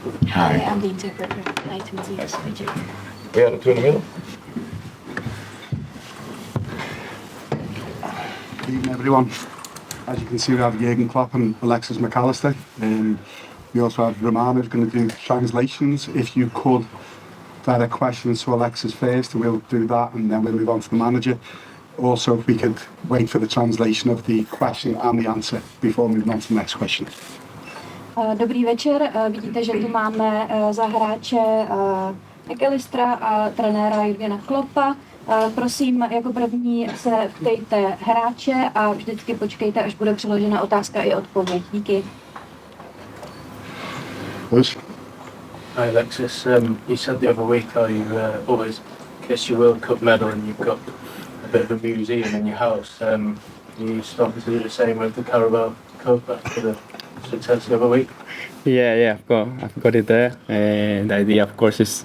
Hi, I'm the interpreter. Nice to meet you. Nice to meet you. Yeah, the two in the middle. Good evening, everyone. As you can see, we have Jurgen Klopp and Alexis McAllister. We also have Romana who's going to do translations. If you could direct questions to Alexis first, we'll do that, and then we'll move on to the manager. Also, if we could wait for the translation of the question and the answer before moving on to the next question. Dobrý večer, vidíte, že tu máme za hráče Allistera a trenéra Jurgena Kloppa. Prosím, jako první se ptejte hráče a vždycky počkejte, až bude přeložena otázka i odpověď. Díky. Hi Alexis, you said the other week how you always kiss your World Cup medal and you've got a bit of a museum in your house. You started to do the same with the Carabao Cup after the success the other week? Yeah, I've got it there. The idea, of course, is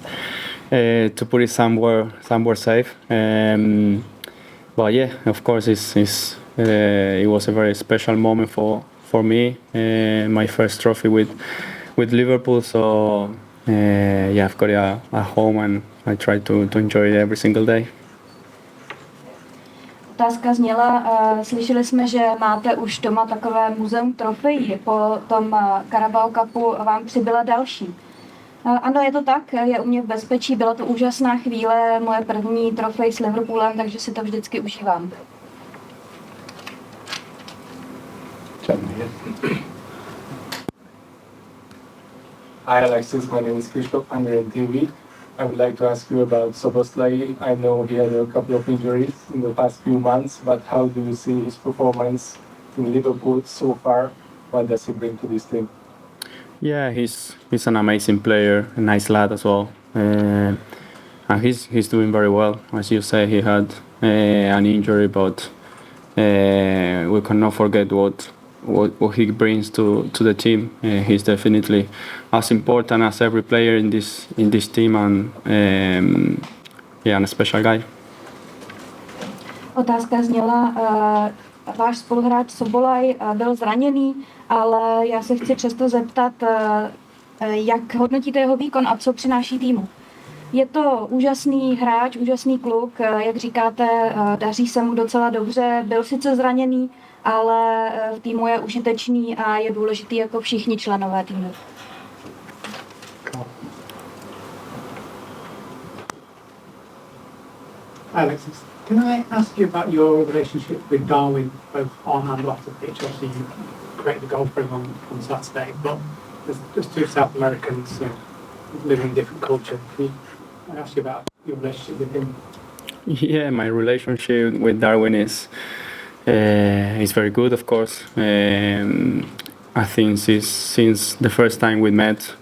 to put it somewhere safe. But yeah, of course, it was a very special moment for me. My first trophy with Liverpool. So yeah, I've got it at home and I try to enjoy it every single day. Otázka zněla, slyšeli jsme, že máte už doma takové muzeum trofejí. Po tom Carabao Cupu vám přibyla další. Ano, je to tak, je u mě v bezpečí, byla to úžasná chvíle, moje první trofej s Liverpoolem, takže si to vždycky užívám. Hi Alexis, my name is Kristof. I'm here in TV. I would like to ask you about Szoboszlai. I know he had a couple of injuries in the past few months, but how do you see his performance in Liverpool so far? What does he bring to this team? Yeah, he's an amazing player, a nice lad as well, and he's doing very well. As you say, he had an injury, but we cannot forget what he brings to the team. He's definitely as important as every player in this team, and yeah, and a special guy. Otázka zněla, váš spoluhráč Szoboszlai byl zraněný, ale já se chci přesto zeptat, jak hodnotíte jeho výkon a co přináší týmu? Je to úžasný hráč, úžasný kluk, jak říkáte, daří se mu docela dobře, byl sice zraněný, ale v týmu je užitečný a je důležitý jako všichni členové týmu. Alexis, can I ask you about your relationship with Darwin, both on and off the pitch? Obviously, you created the goal for him on Saturday, but there's two South Americans living in different culture. Can I ask you about your relationship with him? Yeah, my relationship with Darwin is very good, of course. I think since the first time we met,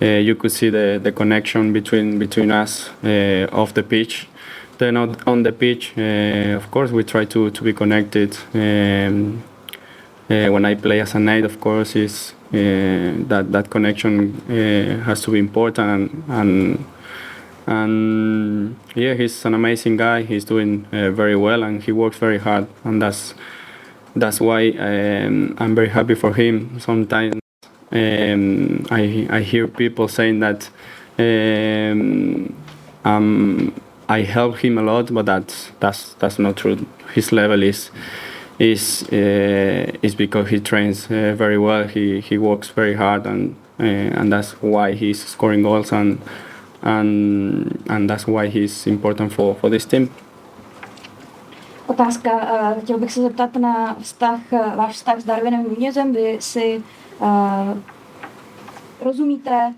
you could see the connection between us off the pitch. Then on the pitch, of course, we try to be connected. When I play as a 8, of course, is that connection has to be important, and yeah, he's an amazing guy. He's doing very well, and he works very hard, and that's why I'm very happy for him. Sometimes I hear people saying that I help him a lot, but that's not true. His level is because he trains very well. He works very hard, and that's why he's scoring goals, and that's why he's important for this team. Otázka, chtěl bych se zeptat na váš vztah s Darwinem Nunezem. Vy si rozumíte,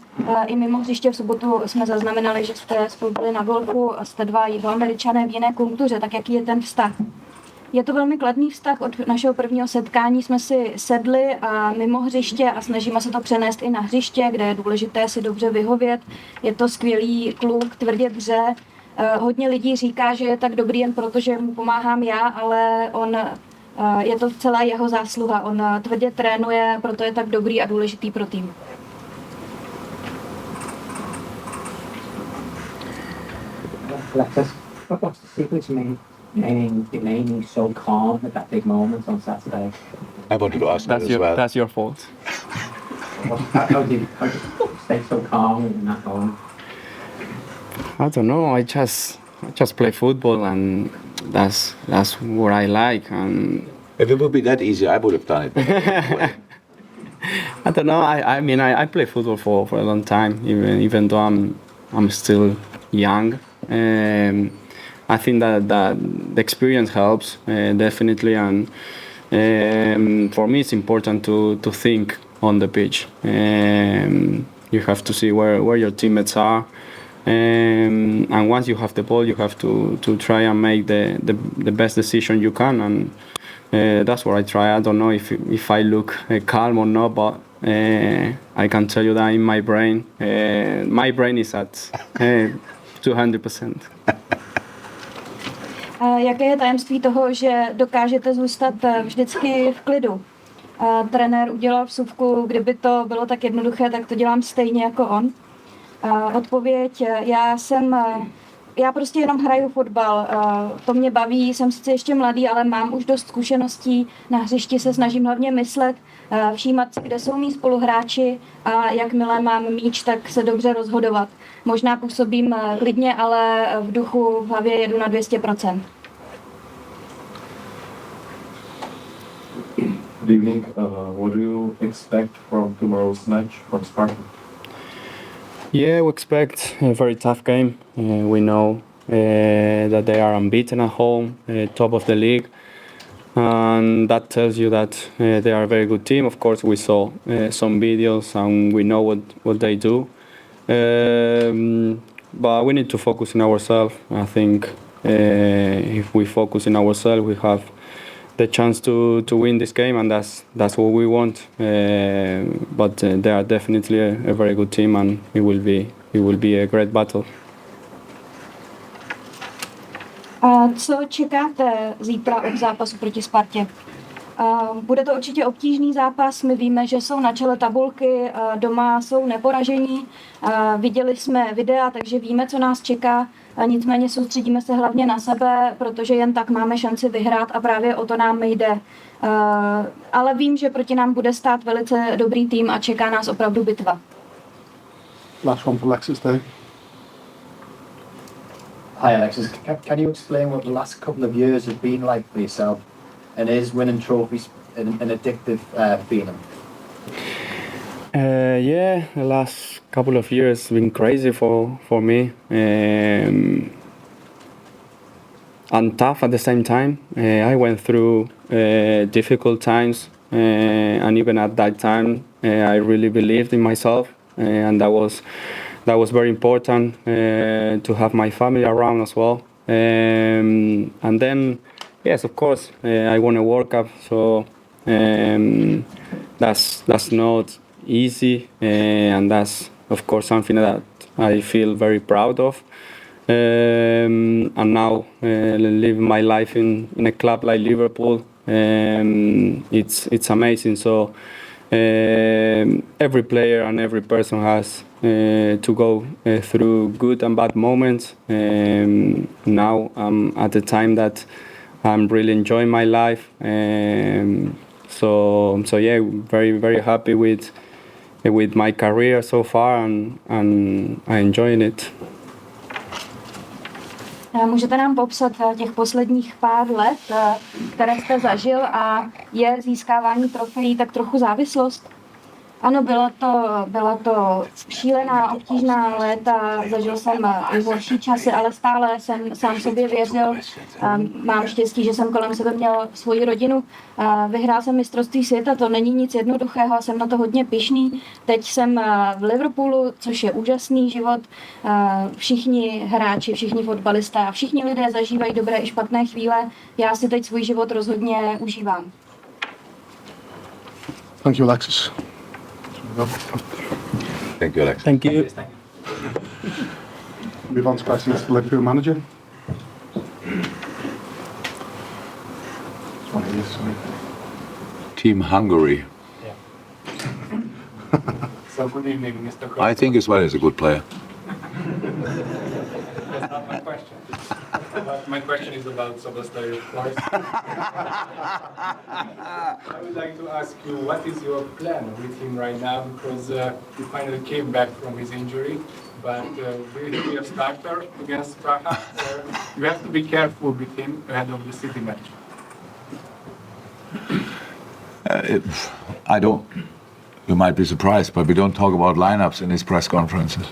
i mimo hřiště v sobotu jsme zaznamenali, že jste spolu byli na golfu a jste dva Jihoameričané v jiné kultuře, tak jaký je ten vztah? Je to velmi kladný vztah. Od našeho prvního setkání jsme si sedli a mimo hřiště a snažíme se to přenést i na hřiště, kde je důležité si dobře vyhovět. Je to skvělý kluk, tvrdě dře. Hodně lidí říká, že je tak dobrý jen proto, že mu pomáhám já, ale je to celá jeho zásluha. On tvrdě trénuje, proto je tak dobrý a důležitý pro tým. Alexis, what's the secret to remaining so calm at that big moment on Saturday? I wanted to ask that as well. That's your fault. How do you stay so calm in that moment? I don't know. I just play football, and that's what I like. And If it would be that easy, I would have done it. I don't know. I mean, I play football for a long time, even though I'm still young. I think that the experience helps definitely, and for me it's important to think on the pitch. You have to see where your teammates are, and once you have the ball, you have to try and make the best decision you can, and that's what I try. I don't know if I look calm or not, but I can tell you that in my brain is at 200%. Jaké je tajemství toho, že dokážete zůstat vždycky v klidu? Trenér udělal vsuvku, kdyby to bylo tak jednoduché, tak to dělám stejně jako on. Odpověď, já prostě jenom hraju fotbal, to mě baví, jsem sice ještě mladý, ale mám už dost zkušeností, na hřišti se snažím hlavně myslet, všímat si, kde jsou mý spoluhráči a jakmile mám míč, tak se dobře rozhodovat. Možná působím klidně, ale v duchu, v hlavě jedu na 200%. Good evening. What do you expect from tomorrow's match from Sparta? Yeah, we expect a very tough game. We know that they are unbeaten at home, top of the league, and that tells you that they are a very good team. Of course, we saw some videos and we know what they do, but we need to focus on ourselves. I think if we focus on ourselves, we have the chance to win this game, and that's what we want. But they are definitely a very good team, and it will be a great battle. A co čekáte zítra od zápasu proti Spartě? Bude to určitě obtížný zápas, my víme, že jsou na čele tabulky, doma jsou neporažení, viděli jsme videa, takže víme, co nás čeká, nicméně soustředíme se hlavně na sebe, protože jen tak máme šanci vyhrát a právě o to nám jde. Ale vím, že proti nám bude stát velice dobrý tým a čeká nás opravdu bitva. Last one for Alexis there. Hi Alexis, can you explain what the last couple of years have been like for yourself? And is winning trophies an addictive feeling? Yeah, the last couple of years have been crazy for me, and tough at the same time. I went through difficult times, and even at that time, I really believed in myself, and that was very important to have my family around as well. And then, yes, of course, I won a World Cup, so that's not easy, and that's of course something that I feel very proud of. And now living my life in a club like Liverpool, it's amazing. So every player and every person has to go through good and bad moments. Now I'm at the time that I'm really enjoying my life. So yeah, very, very happy with my career so far, and I'm enjoying it. Můžete nám popsat těch posledních pár let, které jste zažil, a je získávání trofejí tak trochu závislost? Ano, byla to šílená, obtížná léta, zažil jsem i horší časy, ale stále jsem sám sobě věřil. Mám štěstí, že jsem kolem sebe měl svoji rodinu. Vyhrál jsem mistrovství světa, to není nic jednoduchého a jsem na to hodně pyšný. Teď jsem v Liverpoolu, což je úžasný život. Všichni hráči, všichni fotbalisté a všichni lidé zažívají dobré i špatné chvíle. Já si teď svůj život rozhodně užívám. Thank you, Alexis. Thank you, Alex. Thank you. Move on to questions to the Liverpool manager. Team Hungary. So good evening, Mr. Klopp. I think as well is a good player. That's not my question. But My question is about Szoboszlai, of course. I would like to ask you, what is your plan with him right now? Because he finally came back from his injury, but will he be a starter against Prague? You have to be careful with him ahead of the City match. I don't. You might be surprised, but we don't talk about lineups in his press conferences.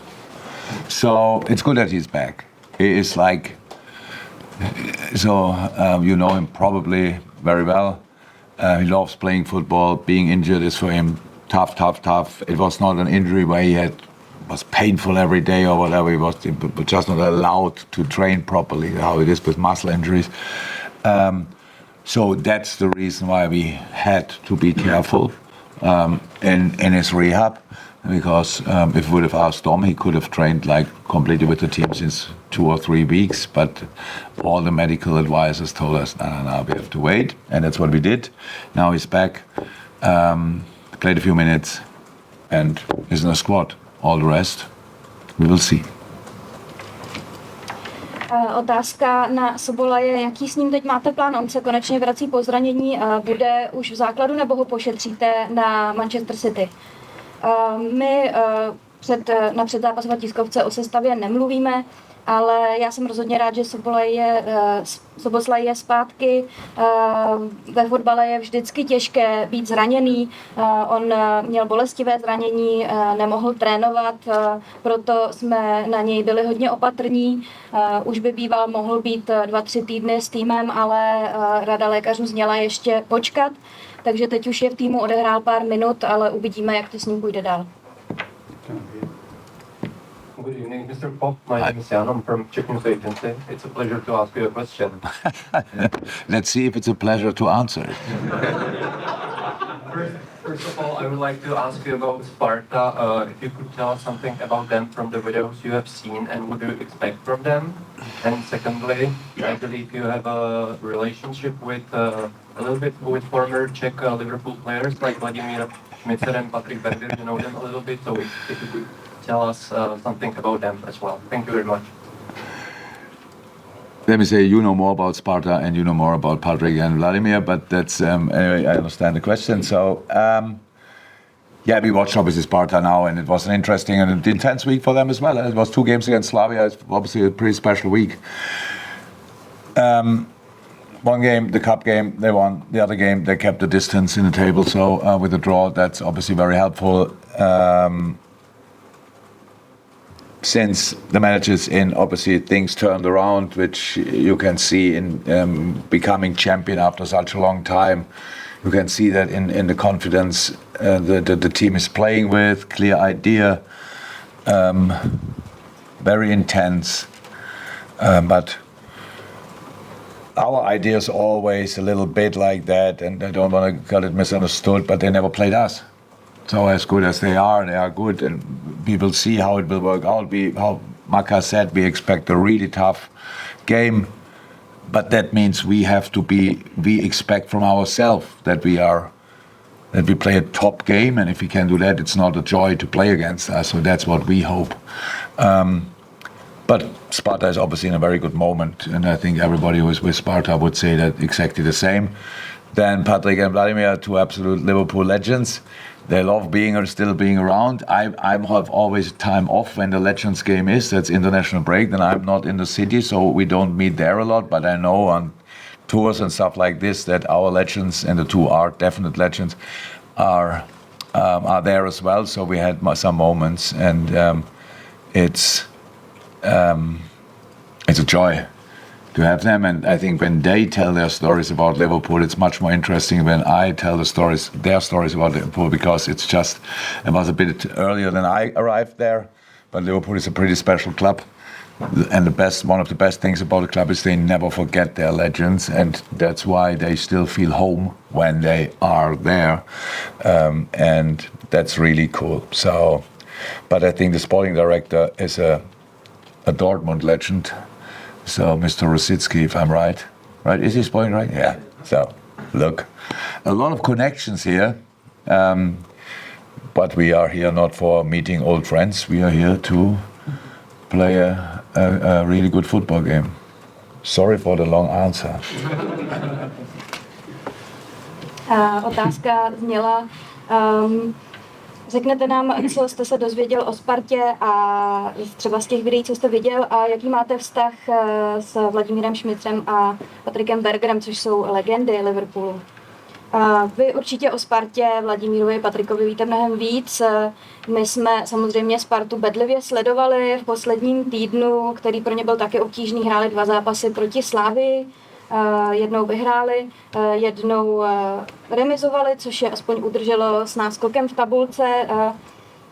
So it's good that he's back. He is like, you know him probably very well. He loves playing football. Being injured is for him tough. It was not an injury where he was painful every day or whatever. He was just not allowed to train properly, how it is with muscle injuries. So that's the reason why we had to be careful in his rehab. Because if we would have asked Dom, he could have trained like completely with the team since 2 or 3 weeks. But all the medical advisors told us, no, we have to wait. And that's what we did. Now he's back, played a few minutes, and is in the squad. All the rest, we will see. Otázka na Sobola je, jaký s ním teď máte plán? On se konečně vrací po zranění. Bude už v základu nebo ho pošetříte na Manchester City? My na předzápasové tiskovce o sestavě nemluvíme, ale já jsem rozhodně rád, že Szoboszlai je zpátky. Ve fotbale je vždycky těžké být zraněný. On měl bolestivé zranění, nemohl trénovat, proto jsme na něj byli hodně opatrní. Už by býval mohl být 2-3 týdny s týmem, ale rada lékařů zněla ještě počkat. Takže teď už je v týmu, odehrál pár minut, ale uvidíme, jak to s ním půjde dál. Good evening, Mr. Pop. My name is Jan. I'm from Czech News Agency. It's a pleasure to ask you a question. Let's see if it's a pleasure to answer it. First of all, I would like to ask you about Sparta. If you could tell us something about them from the videos you have seen and what do you expect from them? And secondly, I believe you have a relationship with a little bit with former Czech Liverpool players like Vladimír, Šmicer and Patrik Berger. You know them a little bit, so if you could tell us something about them as well. Thank you very much. Let me say, you know more about Sparta and you know more about Patrik and Vladimír, but that's, anyway, I understand the question. So, yeah, we watched obviously Sparta now, and it was an interesting and intense week for them as well. It was 2 games against Slavia. It's obviously a pretty special week. One game, the cup game, they won. The other game, they kept the distance in the table. So with the draw, that's obviously very helpful. Since the managers in, obviously things turned around, which you can see in becoming champion after such a long time. You can see that in the confidence the team is playing with, clear idea, very intense. But our idea is always a little bit like that, and I don't want to get it misunderstood, but they never played us. So as good as they are good, and we will see how it will work out. How Maka said, we expect a really tough game, but that means we expect from ourselves that we play a top game, and if we can do that, it's not a joy to play against us. So that's what we hope. But Sparta is obviously in a very good moment, and I think everybody who is with Sparta would say that exactly the same. Then Patrik and Vladimír are 2 absolute Liverpool legends. They love still being around. I have always time off when the Legends game is. That's international break. Then I'm not in the city, so we don't meet there a lot. But I know on tours and stuff like this that our legends, and the 2 are definite legends, are there as well. So we had some moments, and it's a joy to have them. And I think when they tell their stories about Liverpool, it's much more interesting when I tell their stories about Liverpool, because it was a bit earlier than I arrived there, but Liverpool is a pretty special club. And one of the best things about the club is they never forget their legends, and that's why they still feel home when they are there. And that's really cool. So, but I think the sporting director is a Dortmund legend. So Mr. Rosicki, if I'm right? Is he sporting right? Yeah. So look, a lot of connections here, but we are here not for meeting old friends. We are here to play a really good football game. Sorry for the long answer. Otázka zněla, řeknete nám, co jste se dozvěděl o Spartě a třeba z těch videí, co jste viděl, a jaký máte vztah s Vladimírem Šmicrem a Patrikem Bergerem, což jsou legendy Liverpoolu. Vy určitě o Spartě, Vladimírovi, Patrikovi víte mnohem víc. My jsme samozřejmě Spartu bedlivě sledovali v posledním týdnu, který pro ně byl taky obtížný. Hráli 2 zápasy proti Slavii, jednou vyhráli, jednou remizovali, což je aspoň udrželo s náskokem v tabulce.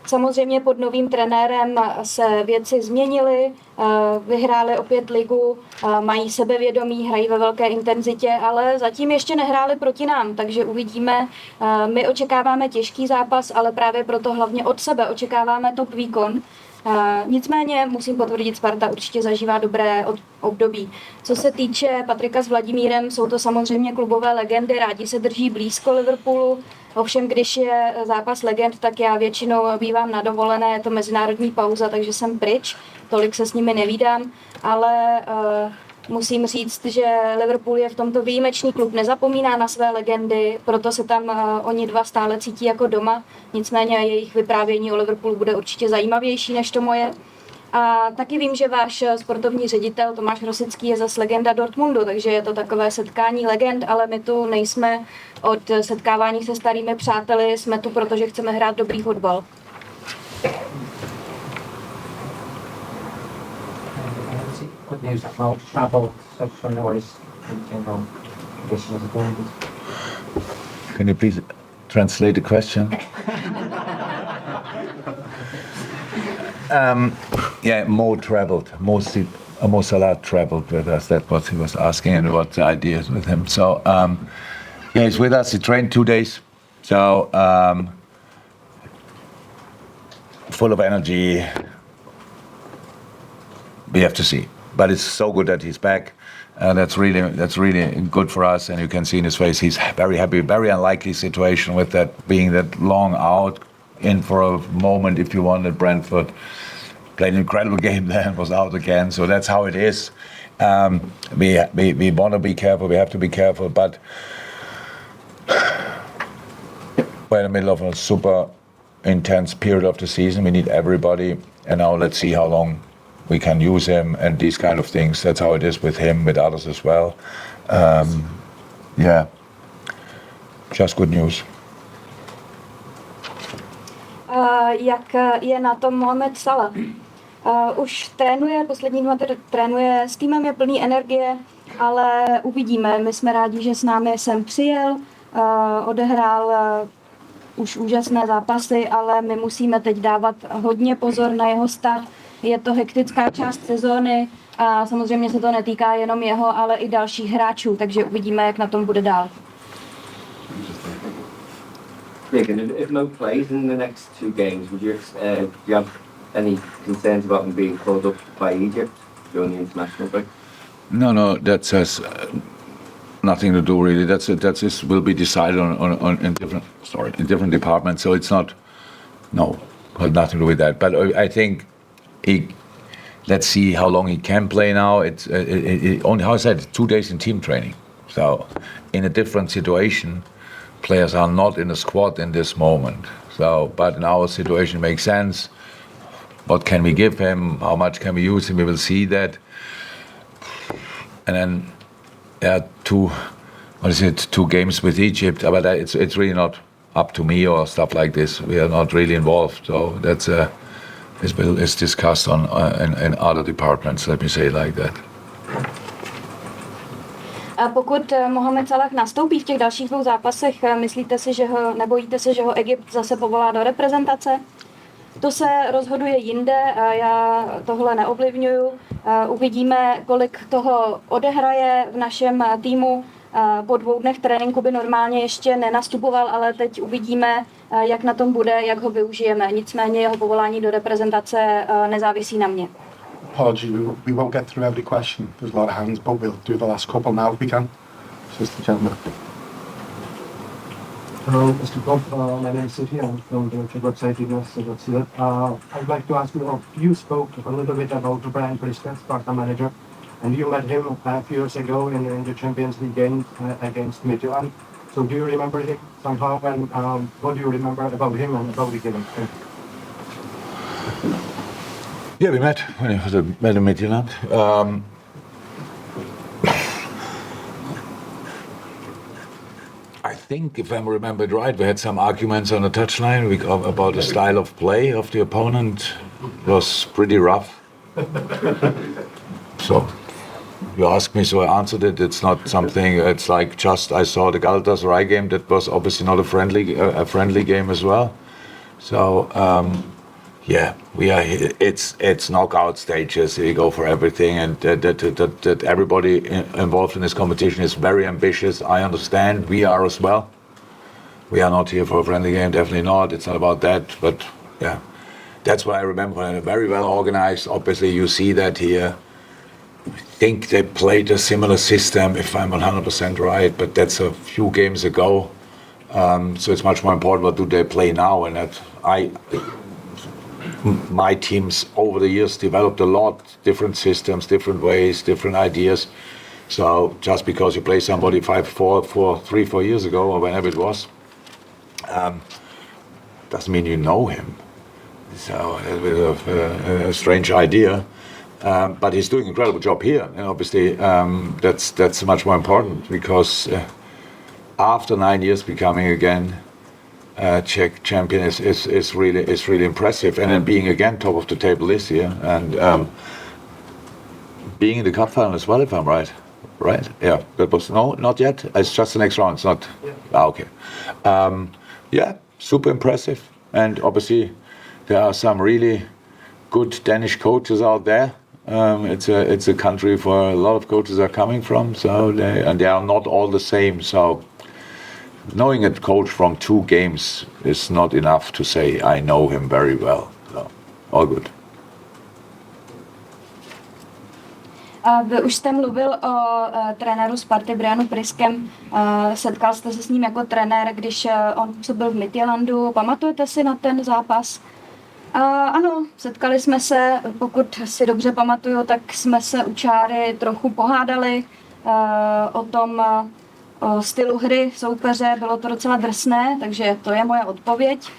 Samozřejmě pod novým trenérem se věci změnily, vyhráli opět ligu, mají sebevědomí, hrají ve velké intenzitě, ale zatím ještě nehráli proti nám, takže uvidíme. My očekáváme těžký zápas, ale právě proto hlavně od sebe očekáváme top výkon. Nicméně musím potvrdit, Sparta určitě zažívá dobré období. Co se týče Patrika s Vladimírem, jsou to samozřejmě klubové legendy, rádi se drží blízko Liverpoolu. Ovšem, když je zápas legend, tak já většinou bývám na dovolené, je to mezinárodní pauza, takže jsem pryč, tolik se s nimi nevídám, ale musím říct, že Liverpool je v tomto výjimečný klub, nezapomíná na své legendy, proto se tam oni dva stále cítí jako doma, nicméně jejich vyprávění o Liverpoolu bude určitě zajímavější než to moje. A taky vím, že váš sportovní ředitel Tomáš Rosický je zase legenda Dortmundu, takže je to takové setkání legend, ale my tu nejsme od setkávání se starými přáteli, jsme tu, protože chceme hrát dobrý fotbal. Good news about social noise Can you please translate the question? Mo traveled. Mo Salah traveled with us. That's what he was asking, and what the idea is with him. So, he's with us. He trained 2 days. So, full of energy. We have to see. But it's so good that he's back. That's really good for us. And you can see in his face, he's very happy. Very unlikely situation with that being that long out. In for a moment, if you want, at Brentford. Played an incredible game there and was out again. So that's how it is. We want to be careful. We have to be careful. But we're in the middle of a super intense period of the season. We need everybody. And now let's see how long we can use him and these kind of things. That's how it is with him, with others as well. Just good news. Jak je na tom Mohamed Salah? Už trénuje, poslední 2 trénuje, s týmem je plný energie, ale uvidíme. My jsme rádi, že s námi sem přijel, odehrál už úžasné zápasy, ale my musíme teď dávat hodně pozor na jeho stav. Je to hektická část sezóny a samozřejmě se to netýká jenom jeho, ale i dalších hráčů, takže uvidíme, jak na tom bude dál. If Mo plays in the next 2 games, do you have any concerns about him being called up by Egypt during the international break? No, that has nothing to do really. That will be decided on in different departments. So it's not, had nothing to do with that. But I think let's see how long he can play now. It's only, how I said, 2 days in team training. So in a different situation. Players are not in the squad in this moment. So, but in our situation, it makes sense. What can we give him? How much can we use him? We will see that. And then, 2 games with Egypt. But it's really not up to me or stuff like this. We are not really involved. So that's is discussed in other departments. Let me say it like that. A pokud Mohamed Salah nastoupí v těch dalších 2 zápasech, myslíte si, nebojíte se, že ho Egypt zase povolá do reprezentace? To se rozhoduje jinde, já tohle neovlivňuju. Uvidíme, kolik toho odehraje v našem týmu. Po 2 dnech tréninku by normálně ještě nenastupoval, ale teď uvidíme, jak na tom bude, jak ho využijeme. Nicméně jeho povolání do reprezentace nezávisí na mě. Apology, we won't get through every question. There's a lot of hands, but we'll do the last couple now if we can. Just the gentleman. Hello, Mr. Klopp. My name is Sophie. I'm from the website I'd like to ask you, you spoke a little bit about Brian Priske, Sparta manager, and you met him a few years ago in the Champions League game against Midtjylland. So do you remember him somehow, and what do you remember about him and about the game? Yeah, we met when he was at Midtjylland. I think, if I remember it right, we had some arguments on the touchline about the style of play of the opponent. It was pretty rough. So you asked me, so I answered it. It's not something. It's like just I saw the Galatasaray game. That was obviously not a friendly game as well. So yeah, we are. It's knockout stages. You go for everything, and that everybody involved in this competition is very ambitious. I understand. We are as well. We are not here for a friendly game. Definitely not. It's not about that. But yeah, that's what I remember. Very well organized. Obviously, you see that here. I think they played a similar system, if I'm 100% right. But that's a few games ago. So it's much more important what do they play now, and that my teams over the years developed a lot, different systems, different ways, different ideas. So just because you play somebody 3-4 years ago or whenever it was, doesn't mean you know him. So it's a bit of a strange idea. But he's doing an incredible job here, and obviously that's much more important because after 9 years becoming again Czech champion is really impressive, and then being again top of the table this year, and being in the cup final as well, if I'm right? Yeah, that was not yet. It's just the next round. It's not. Yeah. Okay. Yeah, super impressive, and obviously there are some really good Danish coaches out there. It's a country where a lot of coaches are coming from, so they are not all the same. So knowing a coach from 2 games is not enough to say I know him very well. So, all good. Vy už jste mluvil o trenéru Sparty Brianu Priskem. Setkal jste se s ním jako trenér, když on působil v Midtjyllandu. Pamatujete si na ten zápas? Ano, setkali jsme se, pokud si dobře pamatuju, tak jsme se u čáry trochu pohádali o tom stylu hry soupeře. Bylo to docela drsné, takže to je moje odpověď.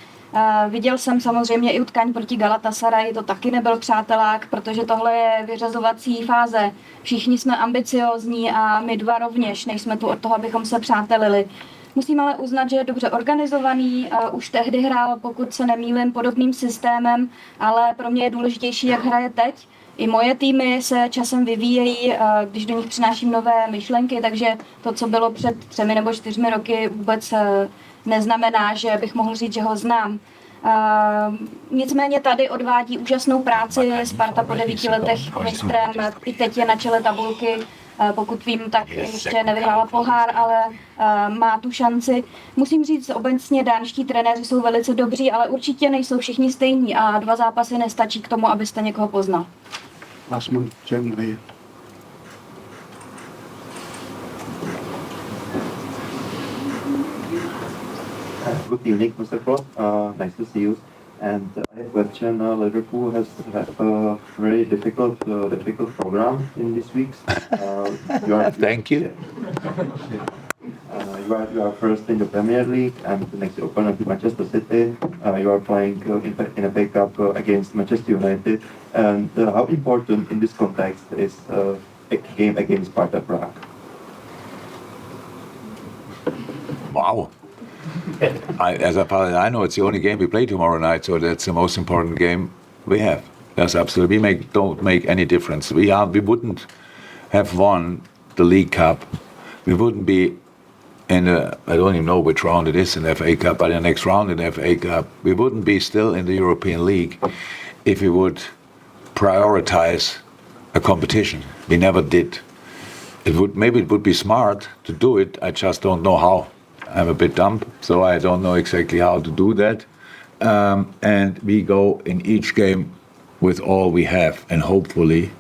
Viděl jsem samozřejmě i utkání proti Galatasaray, to taky nebyl přátelák, protože tohle je vyřazovací fáze. Všichni jsme ambiciózní a my dva rovněž, nejsme tu od toho, abychom se přátelili. Musím ale uznat, že je dobře organizovaný, už tehdy hrál, pokud se nemýlím, podobným systémem, ale pro mě je důležitější, jak hraje teď. I moje týmy se časem vyvíjejí, když do nich přináším nové myšlenky, takže to, co bylo před 3 nebo 4 roky, vůbec neznamená, že bych mohl říct, že ho znám. Nicméně tady odvádí úžasnou práci. Sparta po 9 letech mistrem, i teď je na čele tabulky. Pokud vím, tak ještě nevyhrála pohár, ale má tu šanci. Musím říct, obecně dánští trenéři jsou velice dobří, ale určitě nejsou všichni stejní a 2 zápasy nestačí k tomu, abyste někoho poznal. Last month, generally. Good evening, Mr. Klopp. Nice to see you. And I have a question. Liverpool has had a very difficult program in this week. Thank you. You are first in the Premier League, and the next opponent is Manchester City. You are playing in a FA Cup against Manchester United. And how important in this context is a game against Sparta Prague? Wow. As far as I know, it's the only game we play tomorrow night, so that's the most important game we have. That's absolutely. Don't make any difference. We wouldn't have won the League Cup. We wouldn't be in I don't even know which round it is in the FA Cup, but in the next round in the FA Cup, we wouldn't be still in the European League if we would prioritize a competition. We never did. Maybe it would be smart to do it. I just don't know how. I'm a bit dumb, so I don't know exactly how to do that. And we go in each game with all we have, and hopefully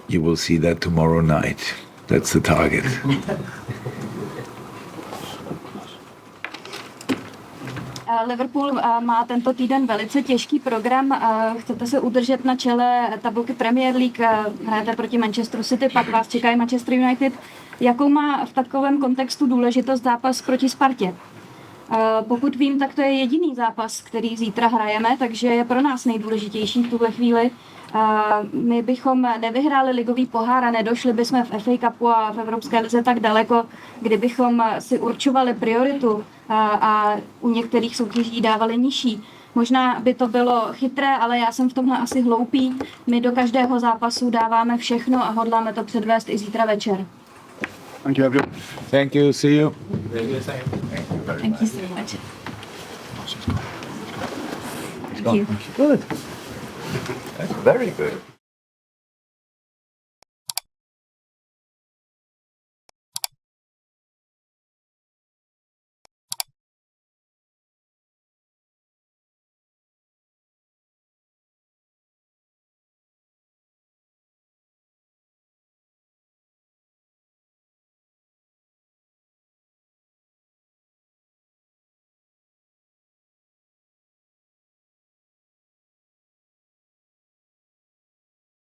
you will see that tomorrow night. That's the target. Liverpool má tento týden velice těžký program. Chcete se udržet na čele tabulky Premier League, hrajete proti Manchesteru City, pak vás čekají Manchester United. Jakou má v takovém kontextu důležitost zápas proti Spartě? Pokud vím, tak to je jediný zápas, který zítra hrajeme, takže je pro nás nejdůležitější v tuhle chvíli. My bychom nevyhráli ligový pohár a nedošli bychom v FA Cupu a v Evropské lize tak daleko, kdybychom si určovali prioritu a u některých soutěží dávali nižší. Možná by to bylo chytré, ale já jsem v tomhle asi hloupý. My do každého zápasu dáváme všechno a hodláme to předvést i zítra večer. Thank you, everyone. Thank you. See you. Thank you so much. Thank you. Good. That's very good.